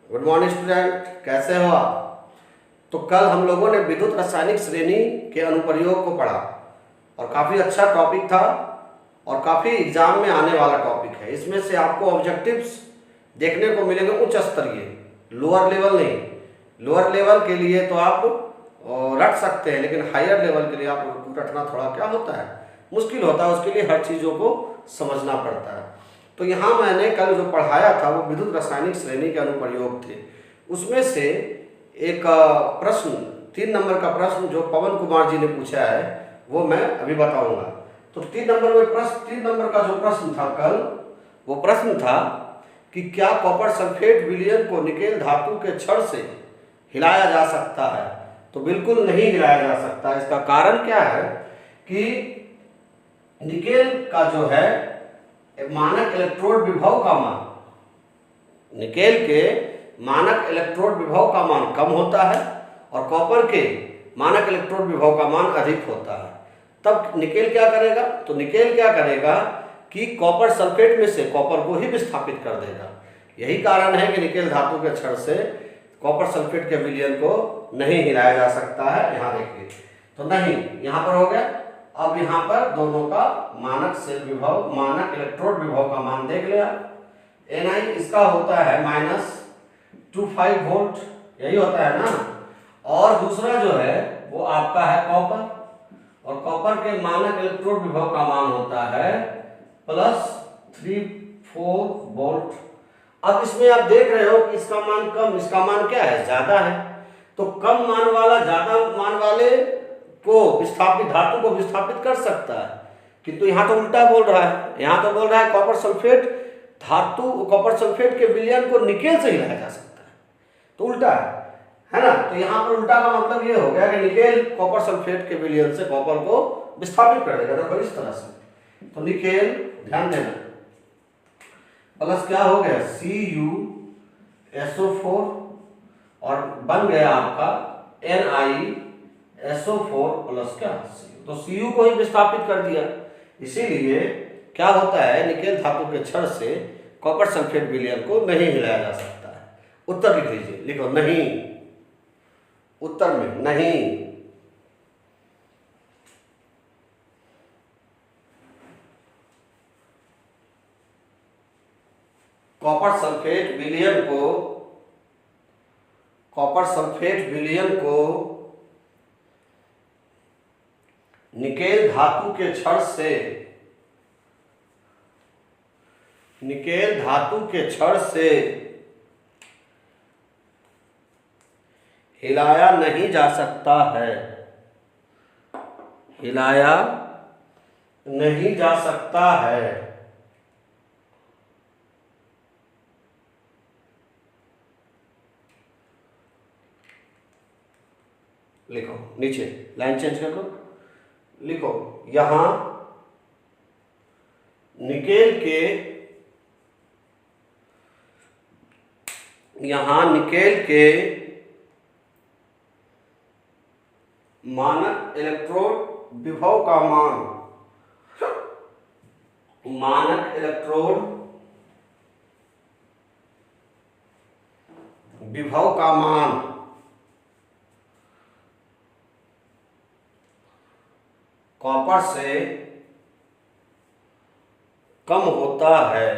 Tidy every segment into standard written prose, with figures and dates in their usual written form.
Good morning student, कैसे हो आप। तो कल हम लोगों ने विद्युत रासायनिक श्रेणी के अनुप्रयोग को पढ़ा और काफ़ी अच्छा टॉपिक था और काफ़ी एग्जाम में आने वाला टॉपिक है। इसमें से आपको ऑब्जेक्टिव्स देखने को मिलेंगे उच्च स्तरीय, लोअर लेवल नहीं। लोअर लेवल के लिए तो आप रट सकते हैं, लेकिन हायर लेवल के लिए आप रटना थोड़ा क्या होता है, मुश्किल होता है। उसके लिए हर चीज़ों को समझना पड़ता है। तो यहाँ मैंने कल जो पढ़ाया था वो विद्युत रासायनिक श्रेणी के अनुप्रयोग थे। उसमें से एक प्रश्न, 3 नंबर का प्रश्न जो पवन कुमार जी ने पूछा है वो मैं अभी बताऊंगा। तो 3 नंबर का जो प्रश्न था कल, वो प्रश्न था कि क्या कॉपर सल्फेट विलयन को निकेल धातु के छड़ से हिलाया जा सकता है। तो बिल्कुल नहीं हिलाया जा सकता। इसका कारण क्या है कि निकेल का जो है मानक इलेक्ट्रोड विभव का मान, निकेल के मानक इलेक्ट्रोड विभव का मान कम होता है और कॉपर के मानक इलेक्ट्रोड विभव का मान अधिक होता है। तब निकेल क्या करेगा, तो निकेल क्या करेगा कि कॉपर सल्फेट में से कॉपर को ही विस्थापित कर देगा। यही कारण है कि निकेल धातु के छड़ से कॉपर सल्फेट के विलयन को नहीं हिलाया जा सकता है। यहाँ देखिए, तो नहीं, यहाँ पर हो गया। अब यहाँ पर दोनों का मानक सेल विभव, मानक इलेक्ट्रोड विभव का मान देख लिया। Ni इसका होता है -25 वोल्ट, यही होता है ना। और दूसरा जो है वो आपका है कॉपर, और कॉपर के मानक इलेक्ट्रोड विभव का मान होता है +34 वोल्ट। अब इसमें आप देख रहे हो कि इसका मान कम, इसका मान क्या है, ज्यादा है। तो कम मान वाला ज्यादा मान वाले को विस्थापित, धातु को विस्थापित कर सकता है, किंतु यहाँ तो उल्टा बोल रहा है। यहाँ तो बोल रहा है कॉपर सल्फेट धातु, कॉपर सल्फेट के विलयन को निकेल से हिलाया जा सकता है, तो उल्टा है ना। तो यहाँ पर उल्टा का मतलब ये हो गया कि निकेल कॉपर सल्फेट के विलयन से कॉपर को विस्थापित कर देगा। देखो इस तरह से, तो निकेल, ध्यान देना, प्लस क्या हो गया CuSO4 और बन गया आपका NiSO4 प्लस क्या Cu। तो Cu को ही विस्थापित कर दिया। इसीलिए क्या होता है, निकेल धातु के छड़ से कॉपर सल्फेट विलयन को नहीं हिलाया जा सकता है। उत्तर लिख लीजिए, लिखो नहीं, उत्तर में नहीं। कॉपर सल्फेट विलयन को, कॉपर सल्फेट विलयन को निकेल धातु के छड़ से, निकेल धातु के छड़ से हिलाया नहीं जा सकता है, हिलाया नहीं जा सकता है। लिखो नीचे, लाइन चेंज कर दो, लिखो यहां निकेल के, यहां निकेल के मानक इलेक्ट्रोड विभव का मान, मानक इलेक्ट्रोड विभव का मान कॉपर से कम होता है,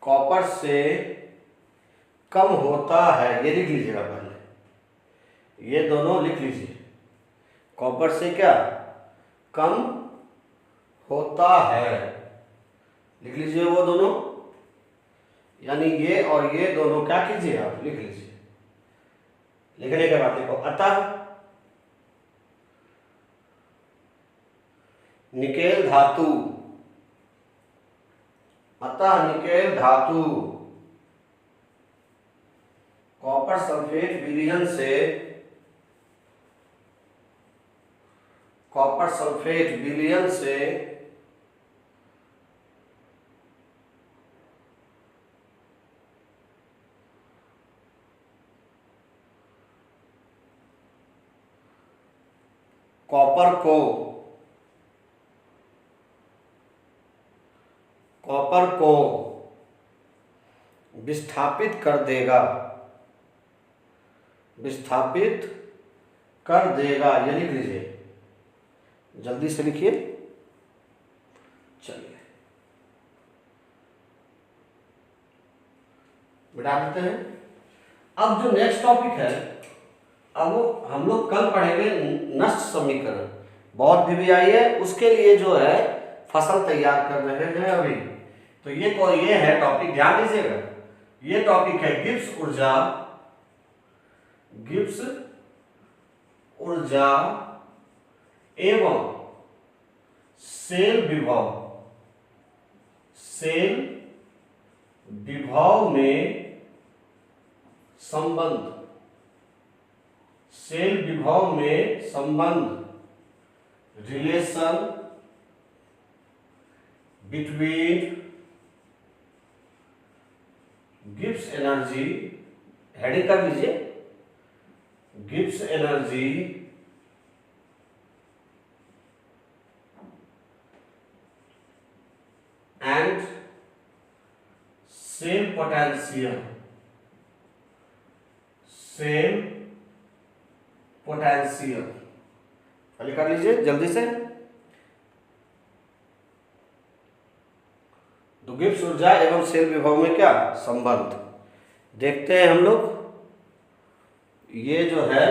कॉपर से कम होता है। ये लिख लीजिएगा पहले, ये दोनों लिख लीजिए। कॉपर से क्या कम होता है, लिख लीजिए वो दोनों, यानी ये और ये दोनों क्या कीजिए आप लिख लीजिए। लिखने के बाद देखो, अतः निकेल धातु, अतः निकेल धातु कॉपर सल्फेट विलयन से, कॉपर सल्फेट विलयन से कॉपर को, कॉपर को विस्थापित कर देगा, विस्थापित कर देगा, ये लिख लीजिए, जल्दी से लिखिए। चलिए मिटा देते हैं। अब जो नेक्स्ट टॉपिक है, अब वो हम लोग कल पढ़ेंगे नष्ट समीकरण। बहुत भी आई है, उसके लिए जो है फसल तैयार कर रहे हैं अभी। तो ये है टॉपिक, ध्यान दीजिएगा। ये टॉपिक है गिब्स ऊर्जा, गिब्स ऊर्जा एवं सेल विभव, सेल विभव में संबंध, सेल विभव में संबंध, relation between Gibbs energy, heading कर लीजिए, Gibbs energy and cell potential, cell potential, पहले कर लीजिए जल्दी से। तो गिब्स ऊर्जा एवं सेल विभव में क्या संबंध देखते हैं हम लोग। ये जो है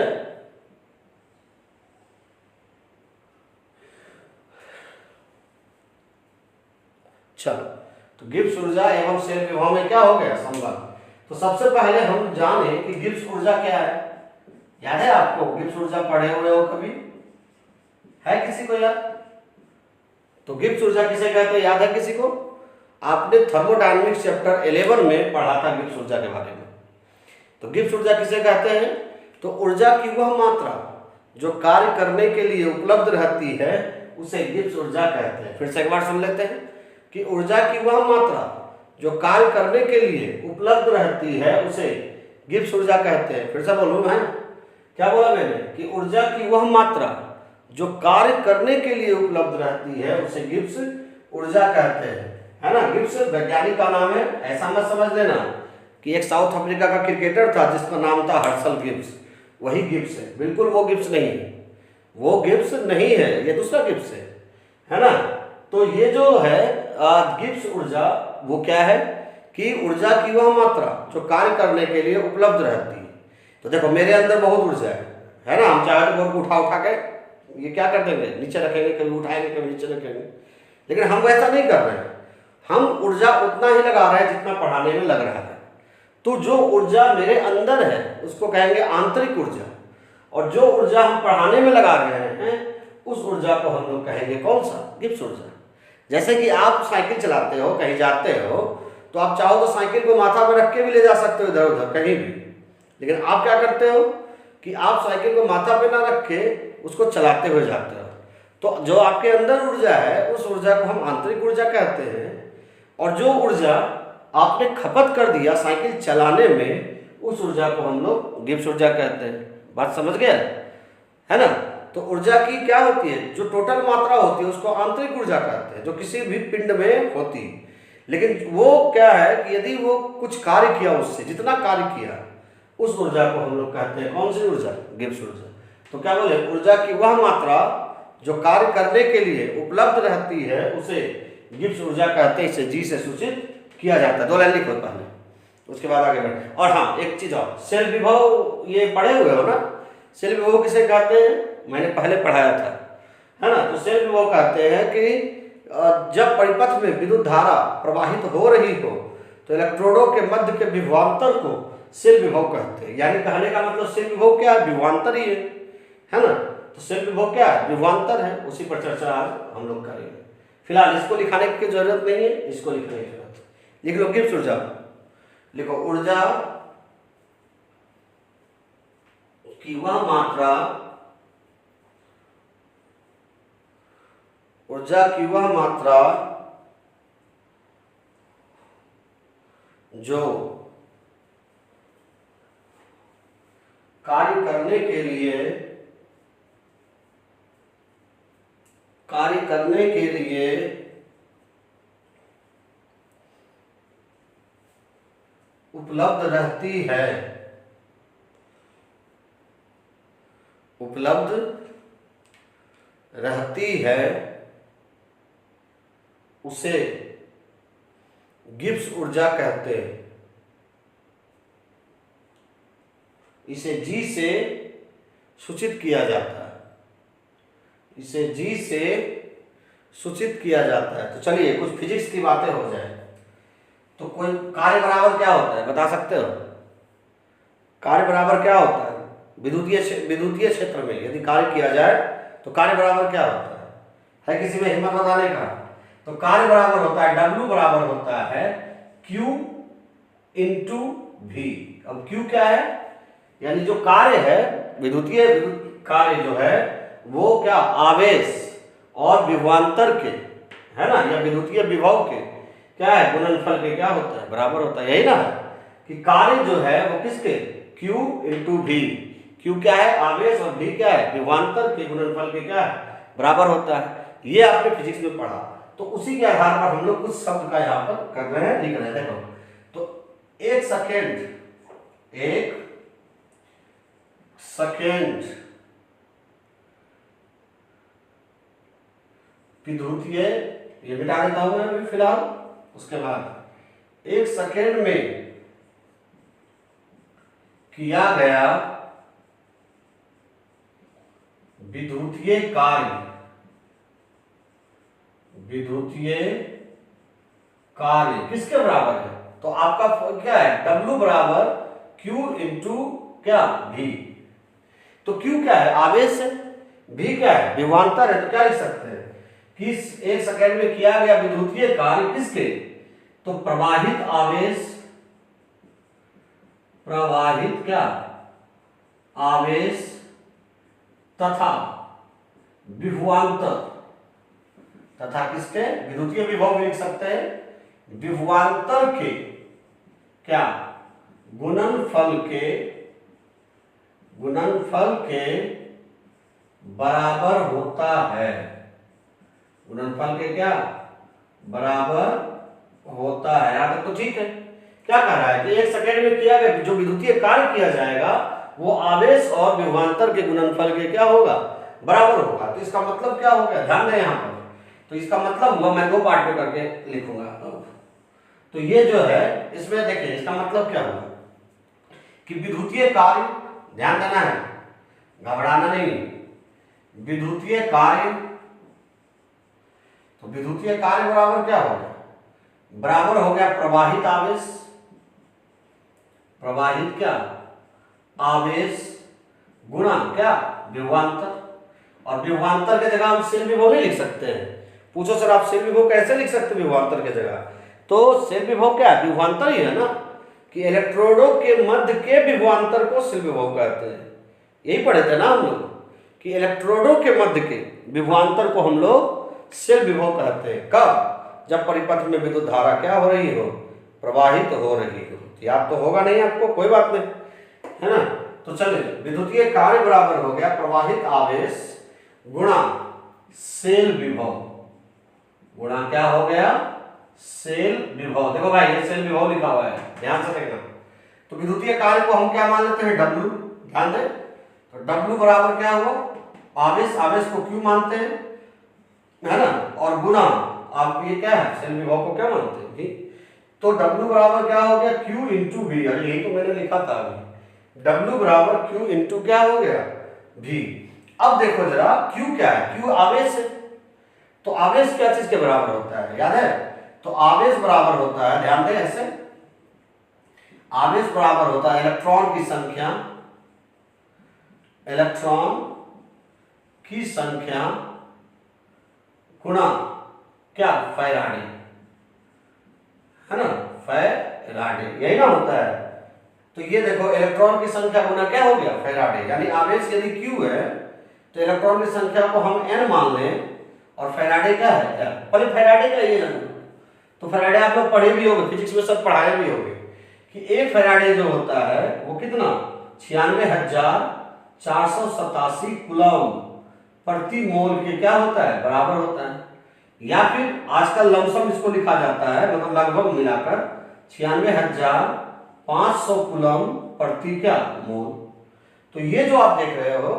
चलो, तो गिब्स ऊर्जा एवं सेल विभव में क्या हो गया संबंध। तो सबसे पहले हम जाने कि गिब्स ऊर्जा क्या है। याद है आपको, गिब्स ऊर्जा पढ़े हुए हो कभी, है किसी को याद? तो गिब्स ऊर्जा किसे कहते हैं, याद है किसी को? आपने थर्मोडायनामिक्स चैप्टर 11 में पढ़ा था गिब्स ऊर्जा के बारे में। तो गिब्स ऊर्जा किसे कहते हैं? तो ऊर्जा की वह मात्रा जो कार्य करने के लिए उपलब्ध रहती है उसे गिब्स ऊर्जा कहते हैं। फिर से एक बार सुन लेते हैं कि ऊर्जा की वह मात्रा जो कार्य करने के लिए उपलब्ध रहती है उसे गिब्स ऊर्जा कहते हैं। फिर से बोलूं मैं, क्या बोला मैंने? कि ऊर्जा की वह मात्रा जो कार्य करने के लिए उपलब्ध रहती है उसे गिब्स ऊर्जा कहते हैं, है ना। गिब्स वैज्ञानिक का नाम है, ऐसा मत समझ लेना कि एक साउथ अफ्रीका का क्रिकेटर था जिसका नाम था हर्सल गिब्स, वही गिब्स है। बिल्कुल वो गिब्स नहीं है, वो गिब्स नहीं है, ये दूसरा गिब्स है ना। तो ये जो है गिब्स ऊर्जा वो क्या है कि ऊर्जा की वह मात्रा जो कार्य करने के लिए उपलब्ध रहती है। तो देखो मेरे अंदर बहुत ऊर्जा है ना, हम चाहे तो बहुत उठा उठा के ये क्या कर देंगे, नीचे रखेंगे, कभी उठाएंगे कभी नीचे रखेंगे, लेकिन हम वैसा नहीं कर रहे हैं। हम ऊर्जा उतना ही लगा रहे हैं जितना पढ़ाने में लग रहा है। तो जो ऊर्जा मेरे अंदर है उसको कहेंगे आंतरिक ऊर्जा, और जो ऊर्जा हम पढ़ाने में लगा रहे हैं उस ऊर्जा को हम लोग कहेंगे कौन सा, गिब्स ऊर्जा। जैसे कि आप साइकिल चलाते हो, कहीं जाते हो, तो आप चाहो तो साइकिल को माथा पर रख के भी ले जा सकते हो इधर उधर कहीं भी, लेकिन आप क्या करते हो कि आप साइकिल को माथा पे ना रख के उसको चलाते हुए जाते हो। तो जो आपके अंदर ऊर्जा है उस ऊर्जा को हम आंतरिक ऊर्जा कहते हैं, और जो ऊर्जा आपने खपत कर दिया साइकिल चलाने में उस ऊर्जा को हम लोग गिब्स ऊर्जा कहते हैं। बात समझ गए, है ना। तो ऊर्जा की क्या होती है, जो टोटल मात्रा होती है उसको आंतरिक ऊर्जा कहते हैं, जो किसी भी पिंड में होती है। लेकिन वो क्या है कि यदि वो कुछ कार्य किया, उससे जितना कार्य किया उस ऊर्जा को हम लोग कहते हैं कौन सी ऊर्जा, गिब्स ऊर्जा। तो क्या बोले, ऊर्जा की वह मात्रा जो कार्य करने के लिए उपलब्ध रहती है उसे गिब्स ऊर्जा कहते हैं। इसे जी से सूचित किया जाता है। 2 लाइन लिखो पहले, उसके बाद आगे बढ़े। और हाँ एक चीज और, सेल विभव ये पढ़े हुए हो ना, सेल विभव किसे कहते हैं, मैंने पहले पढ़ाया था, है ना। तो सेल विभव कहते हैं कि जब परिपथ में विद्युत धारा प्रवाहित हो रही हो तो इलेक्ट्रोडों के मध्य के विभवांतर को सेल विभव कहते हैं। यानी कहने का मतलब सेल विभव क्या है, विभवांतर ही है ना। तो सेल विभव क्या है, विभवांतर है। उसी पर चर्चा आज हम लोग करेंगे। फिलहाल इसको लिखाने की जरूरत नहीं है, इसको लिखने की जरूरत है। लिख लो गिब्स ऊर्जा, लिखो ऊर्जा की वह मात्रा, ऊर्जा की वह मात्रा जो कार्य करने के लिए उपलब्ध रहती है, उपलब्ध रहती है, उसे गिब्स ऊर्जा कहते हैं। इसे जी से सूचित किया जाता है, इसे जी से सूचित किया जाता है। तो चलिए कुछ फिजिक्स की बातें हो जाए। तो कोई कार्य बराबर क्या होता है बता सकते हो? कार्य बराबर क्या होता है विद्युतीय क्षेत्र में यदि कार्य किया जाए तो कार्य बराबर क्या होता है किसी में हिम्मत बताने का? तो कार्य बराबर होता है W बराबर होता है Q इंटू V। अब Q क्या है? यानी जो कार्य है विद्युतीय कार्य जो है वो क्या आवेश और विभवांतर के है ना, या विद्युतीय विभव के क्या है गुणनफल के क्या होता है बराबर होता है। यही ना है कि कार्य जो है वो किसके Q इंटू V। Q क्या है आवेश और V क्या है विभवांतर के गुणनफल के क्या है बराबर होता है। ये आपने फिजिक्स में पढ़ा। तो उसी के आधार पर हम लोग कुछ शब्द का यहाँ पर कर रहे हैं, लिख रहे हैं। देखो तो एक सेकेंड विद्युतीय, ये मिटा देता हूं मैं अभी फिलहाल। उसके बाद एक सेकेंड में किया गया विद्युतीय कार्य किसके बराबर है? तो आपका क्या है W बराबर Q इंटू क्या V। तो Q क्या है आवेश है, V क्या है विभवांतर है। तो क्या लिख सकते हैं कि एक सेकेंड में किया गया विद्युतीय कार्य किसके? तो प्रवाहित आवेश, प्रवाहित क्या आवेश तथा विभवांतर, तथा किसके विद्युतीय विभव लिख सकते हैं विभवांतर के क्या गुणनफल के बराबर होता है। गुणनफल के क्या बराबर होता है। यहां तक तो ठीक है। क्या कह रहा है कि एक सेकेंड में किया गया जो विद्युतीय कार्य किया जाएगा वो आवेश और विभवांतर के गुणनफल के क्या होगा बराबर होगा। तो इसका मतलब क्या हो गया ध्यान दें यहाँ पर। तो इसका मतलब हुआ, मैं दो पार्ट में करके लिखूंगा। तो ये जो है इसमें देखिए इसका मतलब क्या हुआ कि विद्युतीय कार्य, ध्यान देना है घबराना नहीं, विद्युतीय कार्य, तो विद्युतीय कार्य बराबर क्या हो गया बराबर हो गया प्रवाहित आवेश, प्रवाहित क्या आवेश गुणा क्या विभवांतर। और विभवांतर के जगह हम शेल विभव नहीं लिख सकते हैं। पूछो सर आप शेल विभव कैसे लिख सकते हैं विभवांतर के जगह? तो शेल विभव क्या है विभवांतर ही है ना, कि इलेक्ट्रोडों के मध्य के विभवांतर को शेल विभव कहते हैं। यही पढ़े थे ना हम लोग कि इलेक्ट्रोडों के मध्य के विभवांतर को हम लोग शेल विभव कहते हैं। कब? जब परिपथ में विद्युत धारा क्या हो रही हो प्रवाहित हो रही हो। याद तो होगा नहीं आपको, कोई बात नहीं है ना। तो चलिए विद्युतीय कार्य बराबर हो गया प्रवाहित आवेश गुणा शेल विभव, गुणा क्या हो गया शेल विभव। देखो भाई ये शेल विभव लिखा हुआ है, ध्यान से देखना। तो विद्युतीय कार्य को हम क्या मान लेते हैं W, ध्यान दें। तो W बराबर क्या हुआ आवेश, आवेश को Q मानते हैं है ना, और गुणा आप ये क्या है शेल विभव को क्या मानते हैं ठीक। तो W बराबर क्या हो गया Q इंटू V। अरे यही तो मैंने लिखा था अभी, W बराबर Q इंटू क्या हो गया V। अब देखो जरा Q क्या है, Q आवेश है। तो आवेश क्या चीज के बराबर होता है याद है? तो आवेश बराबर होता है, ध्यान दें ऐसे, आवेश बराबर होता है इलेक्ट्रॉन की संख्या, इलेक्ट्रॉन की संख्या गुणा क्या फैराडे, है ना फैराडे, यही ना होता है। तो ये देखो इलेक्ट्रॉन की संख्या गुना क्या हो गया फैराडे। यानी आवेश यदि Q है तो इलेक्ट्रॉन की संख्या को हम N मान लें और फैराडे क्या है पहले फैराडे का ये जानना। तो फैराडे आप लोग पढ़े भी होंगे, फिजिक्स में सब पढ़ाए भी होंगे कि एक फैराडे जो होता है वो कितना 96,487 कूलम प्रति मोल के क्या होता है बराबर होता है। या फिर आजकल लमसम इसको लिखा जाता है मतलब लगभग मिलाकर 96,000 500 कूलम प्रति क्या मोल। तो ये जो आप देख रहे हो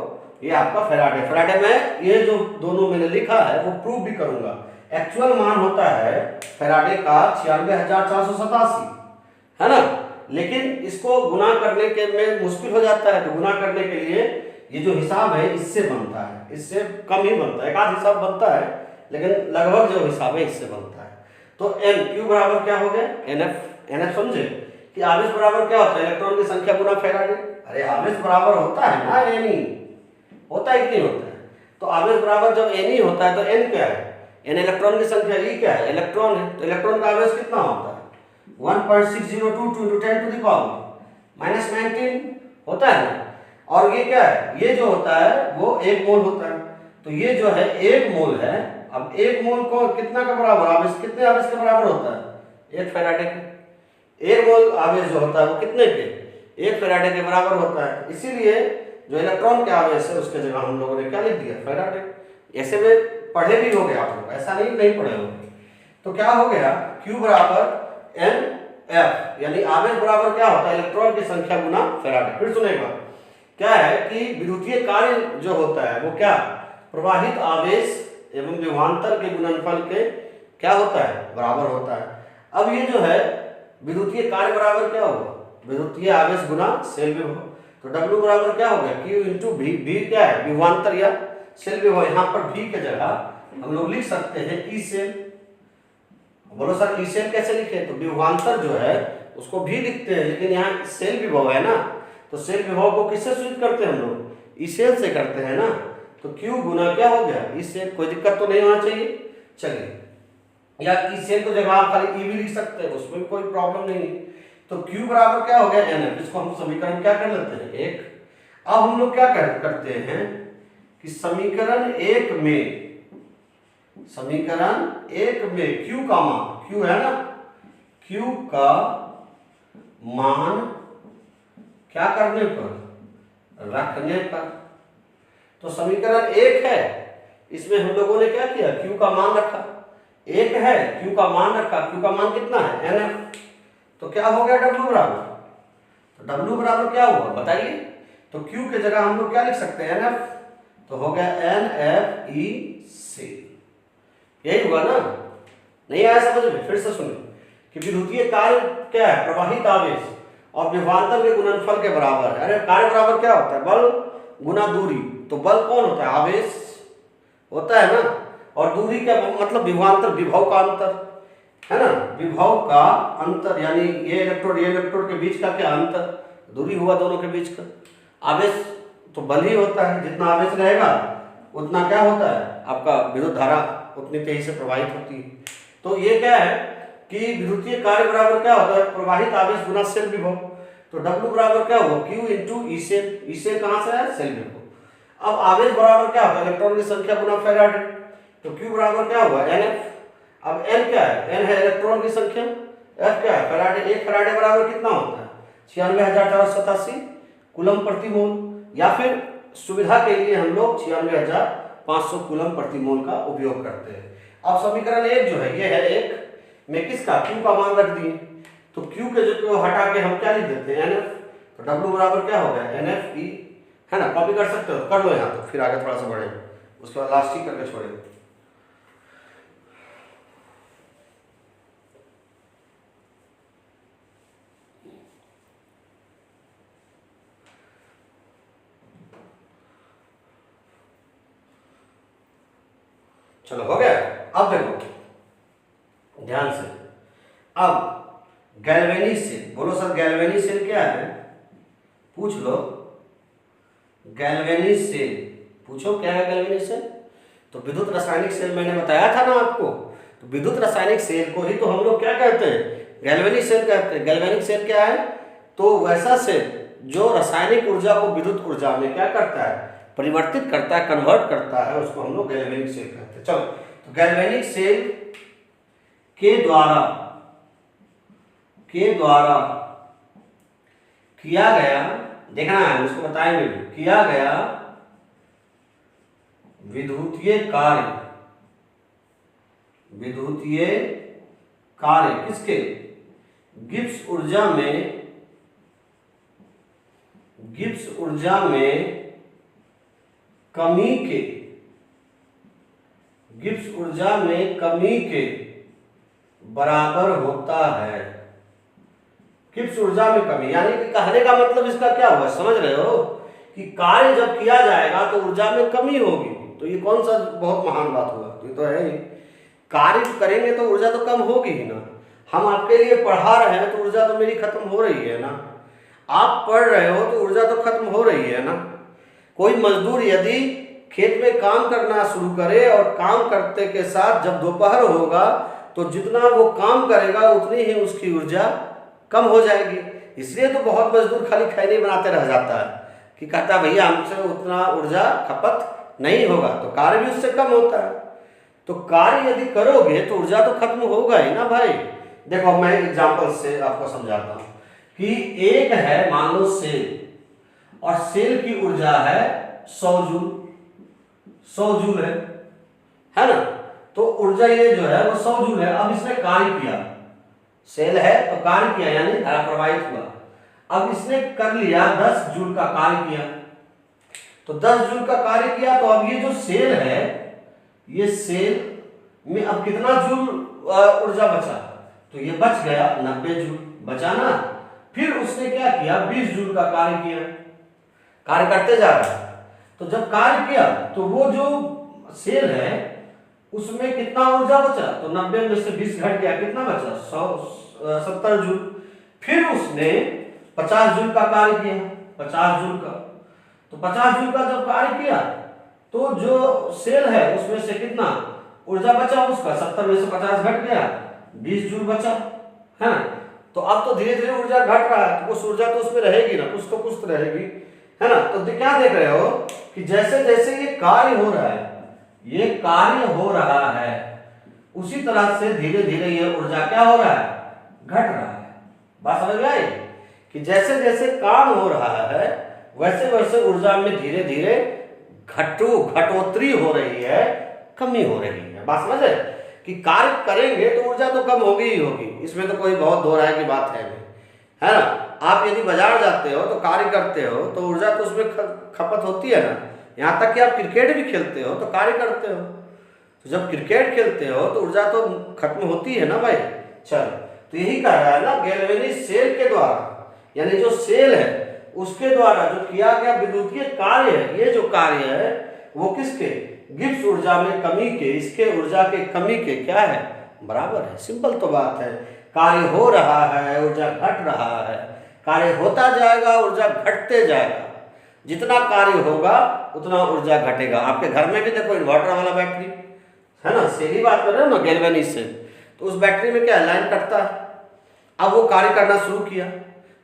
ये आपका फैराडे। फैराडे में ये जो दोनों मैंने लिखा है वो प्रूव भी करूंगा। एक्चुअल मान होता है फैराडे का 96,487, है ना, लेकिन इसको गुना करने के में मुश्किल हो जाता है, तो गुना करने के लिए ये जो हिसाब है इससे बनता है, इससे कम ही बनता है, एक आध हिसाब बनता है, लेकिन लगभग जो हिसाब है इससे बनता है। तो एन क्यू बराबर क्या हो गया, एनएफ समझे कि आवेश बराबर क्या होता है, इलेक्ट्रॉन की संख्या गुना फैराडे। अरे आवेश बराबर होता है ना एन ही, होता है कि नहीं होता है। तो आवेश बराबर जब एन ही होता है तो एन क्या है, एन इलेक्ट्रॉन की संख्या, ई क्या है, इलेक्ट्रॉन है, तो इलेक्ट्रॉन का आवेश कितना होता है 1.6022 × 10⁻⁻19 होता है ना। और ये क्या है, ये जो होता है वो 1 मोल होता है। तो ये जो है 1 मोल है। अब 1 मोल को कितना का बराबर, आवेश कितने आवेश के बराबर होता है, 1 फैराडे के। 1 मोल आवेश जो होता है वो कितने के, 1 फैराडे के बराबर होता है। इसीलिए जो इलेक्ट्रॉन के आवेश है उसके जगह हम लोगों ने क्या लिख दिया, फैराडे। ऐसे में पढ़े भी हो गए आप लोग, ऐसा नहीं पढ़े होंगे। तो क्या हो गया, Q बराबर NF, यानी आवेश बराबर क्या होता है, इलेक्ट्रॉन की संख्या गुना फैराडे। फिर सुनेगा क्या है कि विद्युतीय कार्य जो होता है वो क्या, प्रवाहित आवेश एवं विभवांतर के गुणनफल के क्या होता है, बराबर होता है। अब ये जो है विद्युतीय कार्य बराबर क्या होगा, विद्युतीय आवेश गुना शेल विभव। तो W बराबर क्या हो गया, Q × V। V क्या है, विभवांतर या शेल विभव। यहाँ पर V के जगह हम लोग लिख सकते हैं ई शेल। बोलो सर ई शेल कैसे लिखे, तो विभवांतर जो है उसको भी लिखते हैं, लेकिन यहाँ शेल विभव है ना, तो शेल विभव को किससे सूचित करते हैं हम लोग, ई शेल से करते हैं ना। तो Q गुना क्या हो गया, ई शेल। कोई दिक्कत तो नहीं होना चाहिए। चलिए, या ई शेल को जगह आप खाली ई भी लिख सकते हैं, उसमें भी कोई प्रॉब्लम नहीं है। तो Q बराबर क्या हो गया, NF। इसको हम समीकरण क्या कर लेते हैं, 1। अब हम लोग क्या करते हैं कि समीकरण 1 में Q का मान, Q है ना, Q का मान क्या करने पर, रखने पर। तो समीकरण 1 है, इसमें हम लोगों ने क्या किया, Q का मान रखा, 1 है, Q का मान रखा। Q का मान कितना है, NF। तो क्या हो गया W बराबर, तो W बराबर क्या हुआ बताइए। तो Q के जगह हम लोग क्या लिख सकते हैं, NF। तो हो गया NFeC। यही हुआ ना, नहीं आया समझ में, फिर से सुनिए कि विद्युतीय कार्य क्या है, प्रवाहित आवेश और विभवांतर के गुणनफल के बराबर है। अरे कार्य बराबर क्या होता है, बल गुना दूरी। तो बल कौन होता है, आवेश होता है ना, और दूरी क्या मतलब विभवांतर, विभव का अंतर है ना, विभव का अंतर, यानी ये इलेक्ट्रोड के बीच का क्या अंतर, दूरी हुआ दोनों के बीच का। आवेश तो बल ही होता है, जितना आवेश रहेगा उतना क्या होता है, आपका विद्युत धारा उतनी तेजी से प्रवाहित होती है। तो ये क्या है कि विद्युतीय कार्य बराबर क्या होता है, प्रवाहित आवेश गुना शेल विभव। तो W बराबर क्या होगा, Q × ई शेल। ई शेल कहाँ से है, शेल विभव। अब आवेश बराबर क्या होता है, इलेक्ट्रॉन की संख्या गुना फैराडे। तो Q बराबर क्या होगा, NF। अब N क्या है, N है इलेक्ट्रॉन की संख्या, F क्या है, फैराडे। 1 फैराडे बराबर कितना होता है, 96,487 कूलम प्रति मोल, या फिर सुविधा के लिए हम लोग 96,500 कूलम प्रति मोल का उपयोग करते हैं। अब समीकरण 1 जो है ये है 1 में किसका, Q का मान रख दिए। तो Q के जो हटा के हम क्या लिख देते हैं, NF। तो W बराबर क्या हो गया, NFe, है ना। कॉपी कर सकते हो, कर लो यहाँ, तो फिर आगे थोड़ा सा बढ़े, उसके बाद लास्ट ही करके छोड़ेंगे। चलो हो गया। अब देखो ध्यान से, अब गैल्वेनिक सेल, बोलो सर गैल्वेनिक सेल क्या है, पूछ लो। गैल्वेनिक सेल पूछो क्या है गैल्वेनिक सेल। तो विद्युत रासायनिक सेल मैंने बताया था ना आपको, तो विद्युत रासायनिक सेल को ही तो हम लोग क्या कहते हैं, गैल्वेनिक सेल कहते हैं। गैल्वेनिक सेल क्या है, तो वैसा सेल जो रासायनिक ऊर्जा को विद्युत ऊर्जा में क्या करता है, परिवर्तित करता है, कन्वर्ट करता है, उसको हम लोग गैल्वेनिक सेल कहते हैं। चलो, तो गैल्वेनिक सेल के द्वारा किया गया, देखना है उसको बताएंगे, किया गया विद्युतीय कार्य किसके, गिब्स ऊर्जा में गिब्स ऊर्जा में कमी के, गिब्स ऊर्जा में कमी के बराबर होता है। गिब्स ऊर्जा में कमी यानी कि कहने का मतलब इसका क्या हुआ, समझ रहे हो कि कार्य जब किया जाएगा तो ऊर्जा में कमी होगी। तो ये कौन सा बहुत महान बात हुआ, ये तो है ही। कार्य करेंगे तो ऊर्जा तो कम होगी ही ना। हम आपके लिए पढ़ा रहे हैं तो ऊर्जा तो मेरी खत्म हो रही है ना। आप पढ़ रहे हो तो ऊर्जा तो खत्म हो रही है ना। कोई मजदूर यदि खेत में काम करना शुरू करे और काम करते के साथ जब दोपहर होगा तो जितना वो काम करेगा उतनी ही उसकी ऊर्जा कम हो जाएगी। इसलिए तो बहुत मजदूर खाली खैनी बनाते रह जाता है कि कहता है भैया हमसे उतना ऊर्जा खपत नहीं होगा, तो कार्य भी उससे कम होता है। तो कार्य यदि करोगे तो ऊर्जा तो खत्म होगा ही ना भाई। देखो मैं एग्जांपल से आपको समझाता हूँ कि एक है मान लो सेल, और सेल की ऊर्जा है 100 जूल, 100 जूल है ना। तो ऊर्जा ये जो है वो 100 जूल है। अब इसने कार्य किया, सेल है तो कार्य किया यानी धारा प्रवाहित हुआ। अब इसने कर लिया 10 जूल का कार्य किया, तो 10 जूल का कार्य किया। तो अब ये जो सेल है, ये सेल में अब कितना जूल ऊर्जा बचा, तो ये बच गया 90 जूल बचा ना। फिर उसने क्या किया, 20 जूल का कार्य किया, कार्य करते जा रहा है। तो जब कार्य किया तो वो जो सेल है उसमें कितना ऊर्जा बचा, तो 90 में से 20 घट गया, कितना बचा 70 जूल। फिर उसने 50 जूल का कार्य किया, 50 जूल का। तो 50 जूल का जब कार्य किया तो जो सेल है उसमें से कितना ऊर्जा बचा, उसका 70 में से 50 घट गया, 20 जूल बचा, है ना। तो अब तो धीरे धीरे ऊर्जा घट रहा है, तो कुछ ऊर्जा तो उसमें रहेगी ना, कुछ तो रहेगी, है ना। तो क्या देख रहे हो कि जैसे जैसे ये कार्य हो रहा है, ये कार्य हो रहा है, उसी तरह से धीरे धीरे ये ऊर्जा क्या हो रहा है, घट रहा है। बात समझ में आई कि जैसे जैसे काम हो रहा है वैसे वैसे ऊर्जा में धीरे धीरे घटोतरी हो रही है, कमी हो रही है। बात समझ है कि कार्य करेंगे तो ऊर्जा तो कम होगी ही होगी, इसमें तो कोई बहुत दो राय की बात है नहीं, है ना। आप यदि बाजार जाते हो तो कार्य करते हो तो ऊर्जा तो उसमें खपत होती है ना। यहाँ तक कि आप क्रिकेट भी खेलते हो तो कार्य करते हो, तो जब क्रिकेट खेलते हो तो ऊर्जा तो खत्म होती है ना भाई। चलो, तो यही कह रहा है ना, गैल्वेनिक सेल के द्वारा, यानी जो सेल है उसके द्वारा जो किया गया विद्युतीय कार्य है, ये जो कार्य है वो किसके, गिब्स ऊर्जा में कमी के, इसके ऊर्जा के कमी के क्या है, बराबर है। सिंपल तो बात है, कार्य हो रहा है ऊर्जा घट रहा है, कार्य होता जाएगा ऊर्जा घटते जाएगा, जितना कार्य होगा उतना ऊर्जा घटेगा। आपके घर में भी देखो इन्वर्टर वाला बैटरी है ना, सीधी बात कर रहे हो ना, गैल्वेनिक सेल। तो उस बैटरी में क्या है, लाइन कटता है। अब वो कार्य करना शुरू किया,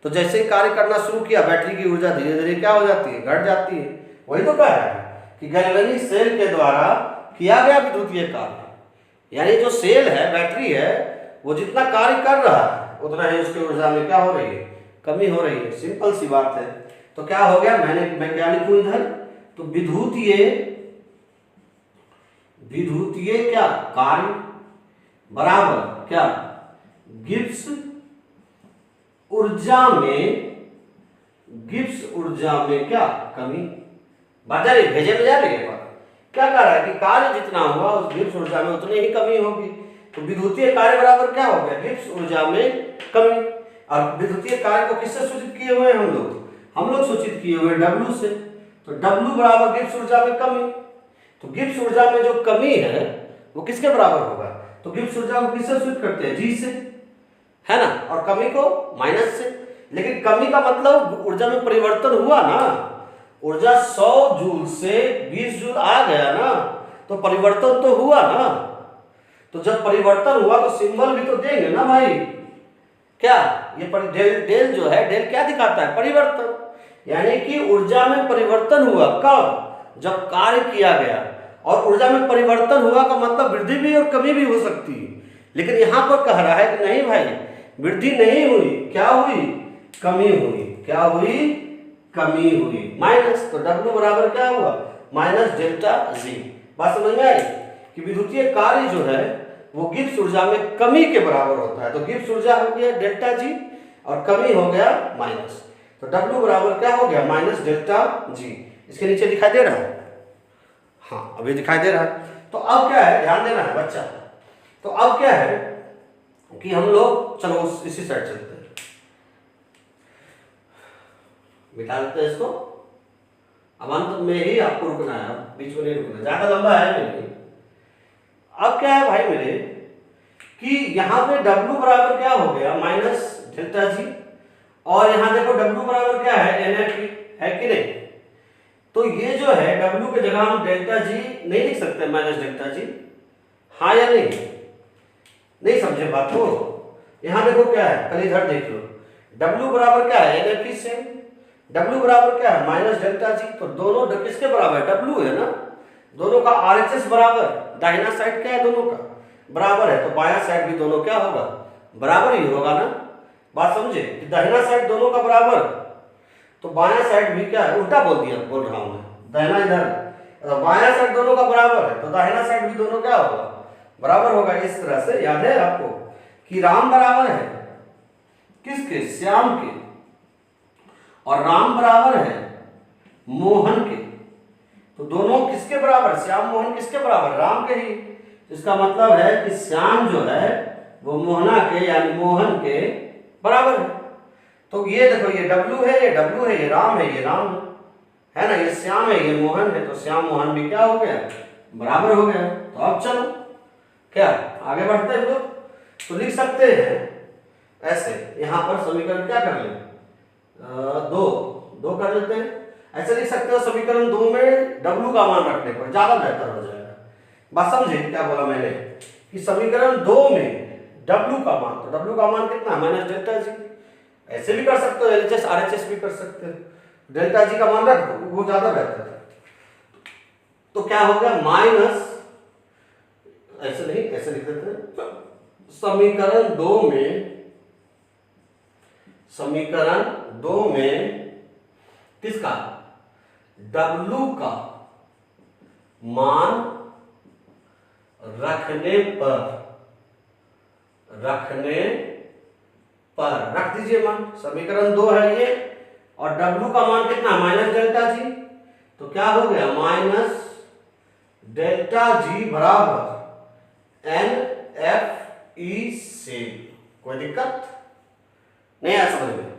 तो जैसे ही कार्य करना शुरू किया बैटरी की ऊर्जा धीरे धीरे क्या हो जाती है, घट जाती है। वही तो कह रहा है कि गैल्वेनिक सेल के द्वारा किया गया विद्युतीय कार्य, यानी जो सेल है, बैटरी है, वो जितना कार्य कर रहा है उतना ही उसकी ऊर्जा में क्या हो रही है, कमी हो रही है। सिंपल सी बात है। तो क्या हो गया, मैं क्या लिखूं इधर, तो विद्युतीय क्या कार्य बराबर क्या, गिब्स ऊर्जा में क्या कमी। बात जा रही, भेजे में जा रही है बात। क्या कह रहा है कि कार्य जितना हुआ उस गिब्स ऊर्जा में उतनी ही कमी होगी। तो विद्युतीय कार्य बराबर क्या हो गया, गिब्स ऊर्जा में कमी। और विद्युतीय कार्य को किससे सूचित किए हुए हैं हम लोग सूचित किए हुए W से। तो W बराबर गिब्स ऊर्जा में कमी। तो गिब्स ऊर्जा में जो कमी है वो किसके बराबर होगा, तो गिब्स ऊर्जा को किससे सूचित करते हैं, G से, है ना, और कमी को माइनस से। लेकिन कमी का मतलब ऊर्जा में परिवर्तन हुआ ना, ऊर्जा 100 जूल से 20 जूल आ गया ना, तो परिवर्तन तो हुआ ना। तो जब परिवर्तन हुआ तो सिंबल भी तो देंगे ना भाई। क्या ये डेल जो है, डेल क्या दिखाता है, परिवर्तन। यानी कि ऊर्जा में परिवर्तन हुआ कब, जब कार्य किया गया। और ऊर्जा में परिवर्तन हुआ का मतलब वृद्धि भी और कमी भी हो सकती है। लेकिन यहाँ पर कह रहा है कि नहीं भाई, वृद्धि नहीं हुई, क्या हुई, कमी हुई। क्या हुई, कमी हुई, माइनस। तो W बराबर क्या हुआ, माइनस डेल्टा G। बात समझ में आई कि विद्युतीय कार्य जो है वो गिब्स ऊर्जा में कमी के बराबर होता है। तो गिब्स ऊर्जा हो गया डेल्टा G और कमी हो गया माइनस। तो W बराबर क्या हो गया माइनस डेल्टा जी। इसके नीचे दिखाई दे रहा है, हाँ अभी दिखाई दे रहा है। तो अब क्या है, ध्यान देना है बच्चा। तो अब क्या है कि हम लोग चलो इसी साइड चलते हैं, मिटा देते हैं इसको। अब अंत में ही आपको रुकना है, बीच में नहीं रुकना, ज्यादा लंबा है नहीं। अब क्या है भाई मेरे कि यहाँ पे W बराबर क्या हो गया माइनस डेल्टा जी, और यहाँ देखो W बराबर क्या है NF है कि नहीं। तो ये जो है W की जगह हम डेल्टा जी नहीं लिख सकते माइनस डेल्टा जी, हाँ या नहीं, नहीं समझे बात को। यहाँ देखो क्या है, पहले इधर देख लो, W बराबर क्या है NF से, W बराबर क्या है माइनस डेल्टा जी। तो दोनों किसके बराबर है, W है ना, दोनों का RHS बराबर, दाहिना साइड क्या है दोनों का बराबर है, तो बायां साइड भी दोनों क्या होगा बराबर ही होगा ना। बात समझे कि दाहिना साइड दोनों का बराबर, तो बायां साइड भी क्या है, उल्टा बोल रहा हूं मैं, दाहिना इधर, तो बायां साइड दोनों का बराबर है, तो दाहिना साइड भी दोनों क्या होगा बराबर होगा। इस तरह से याद है आपको कि राम बराबर है किसके, श्याम के, और राम बराबर है मोहन के। तो दोनों किसके बराबर, श्याम मोहन किसके बराबर, राम के ही। इसका मतलब है कि श्याम जो है वो मोहना के यानी मोहन के बराबर है। तो ये देखो ये W है, ये W है, ये राम है, ये राम है ना, ये श्याम है, ये मोहन है, तो श्याम मोहन भी क्या हो गया बराबर हो गया। तो अब चलो क्या आगे बढ़ते हैं लोग, तो लिख सकते हैं ऐसे, यहां पर समीकरण क्या कर ले, दो कर लेते हैं। ऐसे लिख सकते हो समीकरण 2 में W का मान रखने पर ज्यादा बेहतर हो जाएगा। बात समझे क्या बोला मैंने कि समीकरण 2 में W का मान, तो W का मान कितना माइनस डेल्टा जी। ऐसे भी कर सकते हो, LHS RHS भी कर सकते हो, डेल्टा जी का मान रख दो, वो ज्यादा बेहतर है। तो क्या हो गया माइनस, ऐसे नहीं ऐसे लिख देते हैं, समीकरण 2 में किसका W का मान रखने पर रख दीजिए मान, समीकरण 2 है ये, और W का मान कितना माइनस डेल्टा जी। तो क्या हो गया माइनस डेल्टा जी बराबर NFE से। कोई दिक्कत नहीं है समझ में,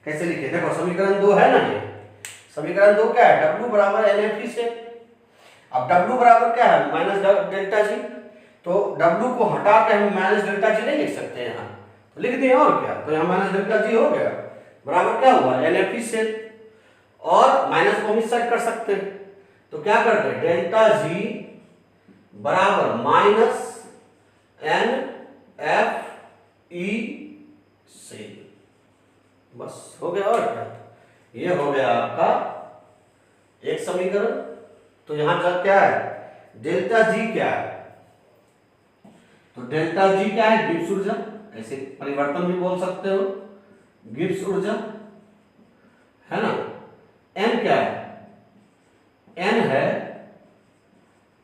कैसे लिखे देखो, समीकरण 2 है ना ये, समीकरण 2 क्या है, W बराबर NFE से। अब W बराबर क्या है माइनस डेल्टा जी, तो W को हटा के हम माइनस डेल्टा जी नहीं लिख सकते यहाँ, तो लिख दिए और क्या, तो यहाँ माइनस डेल्टा जी हो गया बराबर क्या हुआ NFE से, और माइनस को हम इस साइड कर सकते हैं, तो क्या करते हैं डेल्टा जी बराबर माइनस NFE से, बस हो गया और क्या, ये हो गया आपका एक समीकरण। तो यहां तक क्या है डेल्टा जी क्या है, तो डेल्टा जी क्या है गिब्स ऊर्जा, ऐसे परिवर्तन भी बोल सकते हो, गिब्स ऊर्जा है ना। n क्या है, n है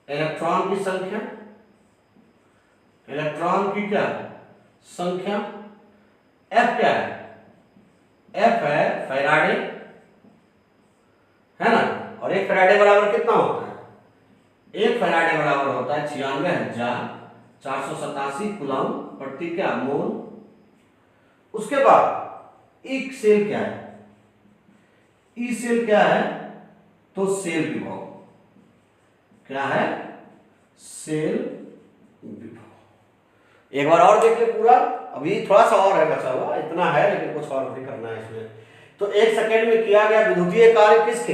इलेक्ट्रॉन की संख्या, इलेक्ट्रॉन की क्या संख्या, f क्या है, f है फैराडे है ना, और एक फैराडे बराबर कितना होता है, एक फैराडे बराबर होता है 96,487 कूलम प्रति क्या मोल। उसके बाद एक सेल क्या है, ई सेल क्या है, तो सेल विभव क्या है, सेल विभव। एक बार और देख ले पूरा, अभी थोड़ा सा और है बचा हुआ, इतना है लेकिन कुछ और भी करना है इसमें। तो 1 सेकेंड में किया गया विद्युतीय कार्य किसके,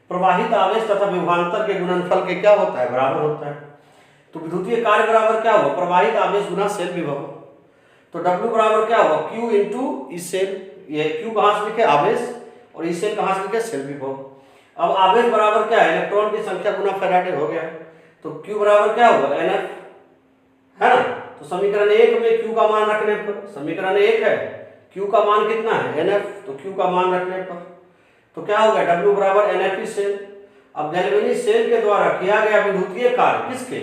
प्रवाहित आवेश तथा विभवांतर के गुणनफल के क्या होता है बराबर होता है। तो विद्युतीय कार्य बराबर क्या हुआ प्रवाहित आवेश गुना सेल विभव। तो W बराबर क्या हुआ Q इंटू ई सेल, ये Q कहां से लिखे आवेश, और ई सेल कहां से लिखे सेल विभव। अब आवेश बराबर क्या है इलेक्ट्रॉन की संख्या गुना फैराडे हो गया, तो Q बराबर क्या हुआ NF है ना। तो समीकरण 1 में Q का मान रखने पर, समीकरण 1 है Q का मान कितना है NF, तो Q का मान रखने पर तो क्या होगा W बराबर NFE सेल। अब गैल्वेनिक सेल के द्वारा किया गया विद्युतीय कार्य किसके,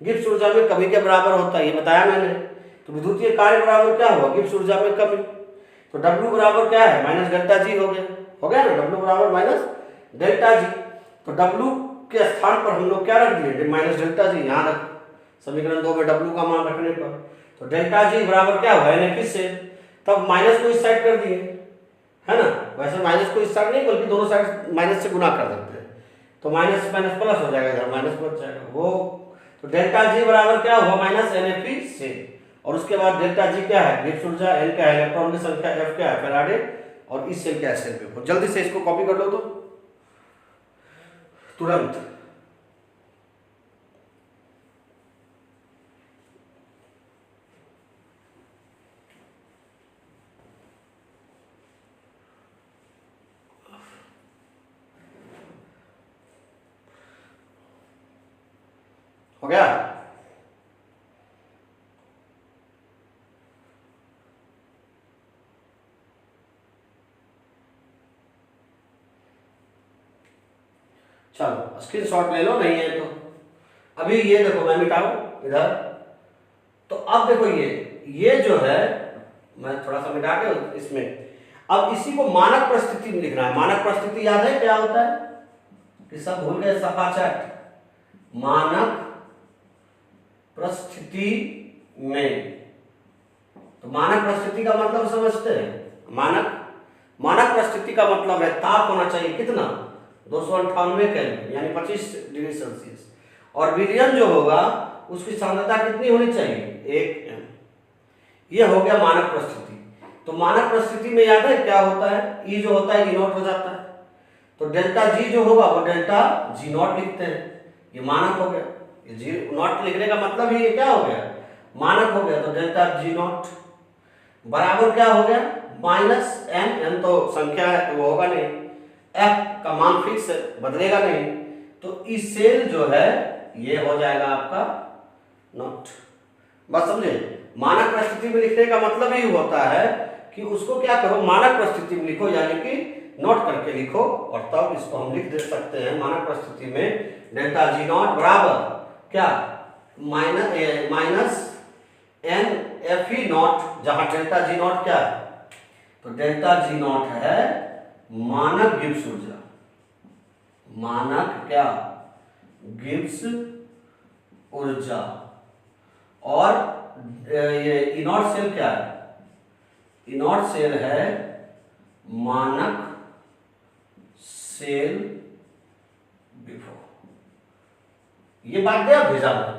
गिब्स ऊर्जा में कमी के बराबर होता है, ये बताया मैंने। तो विद्युतीय कार्य बराबर क्या हुआ गिब्स ऊर्जा में कमी। तो तो W बराबर क्या है, माइनस डेल्टा जी हो गया ना, W बराबर माइनस डेल्टा जी। तो W के स्थान पर हम लोग क्या रख दिए, माइनस डेल्टा जी, यहाँ रख समीकरण 2 में W का मान रखने पर, तो डेल्टा जी बराबर क्या हुआ, NFE से, तब माइनस को इस साइड कर दिए, है ना। वैसे माइनस को इस साइड नहीं बल्कि दोनों साइड माइनस से गुना कर देते हैं, तो माइनस माइनस प्लस हो जाएगा, इधर माइनस बच जाएगा वो। तो डेल्टा जी बराबर क्या हुआ, माइनस NFE से, और उसके बाद डेल्टा जी क्या है, गिब्स ऊर्जा, L क्या है, इलेक्ट्रॉन की संख्या, F क्या है, फैराडे, और इस सेल क्या है, सेल पे। जल्दी से इसको कॉपी कर लो तो तुरंत। हो गया। चलो स्क्रीनशॉट ले लो, नहीं है तो अभी ये देखो मैं मिटाऊं इधर, तो अब देखो ये जो है, मैं थोड़ा सा मिटा के इसमें, अब इसी को मानक परिस्थिति में लिखना है। मानक परिस्थिति याद है क्या होता है, कि सब भूल गए, सफा चैट। मानक परिस्थिति में, तो मानक परिस्थिति का मतलब समझते हैं, मानक परिस्थिति का मतलब है ताप होना चाहिए कितना, 298 केल्विन यानी 25 डिग्री सेल्सियस, और विलयन जो होगा उसकी सांद्रता कितनी होनी चाहिए, 1 m। ये हो गया मानक परिस्थिति। तो मानक परिस्थिति में याद है क्या होता है, E जो होता है E0 हो जाता है, तो डेल्टा G जो होगा वो डेल्टा G0 लिखते हैं, ये मानक हो गया। ये G0 लिखने का मतलब ही ये क्या हो गया, मानक हो गया। तो डेल्टा G0 बराबर क्या हो गया, माइनस n तो संख्या है तो वो होगा नहीं, F का मान फिक्स है, बदलेगा नहीं, तो इस सेल जो है ये हो जाएगा आपका नॉट। बस समझे, मानक परिस्थिति में लिखने का मतलब ही होता है कि उसको क्या करो, मानक परिस्थिति में लिखो, यानी कि नोट करके लिखो, और तब इसको हम लिख दे सकते हैं मानक परिस्थिति में डेल्टा G0 बराबर क्या, माइनस NFE नॉट, जहां डेल्टा G0 क्या है, तो डेल्टा G0 है मानक गिब्स ऊर्जा, मानक क्या, गिब्स ऊर्जा, और ये E0 सेल क्या है, E0 सेल है मानक सेल विभव। ये बात गया भेजा है।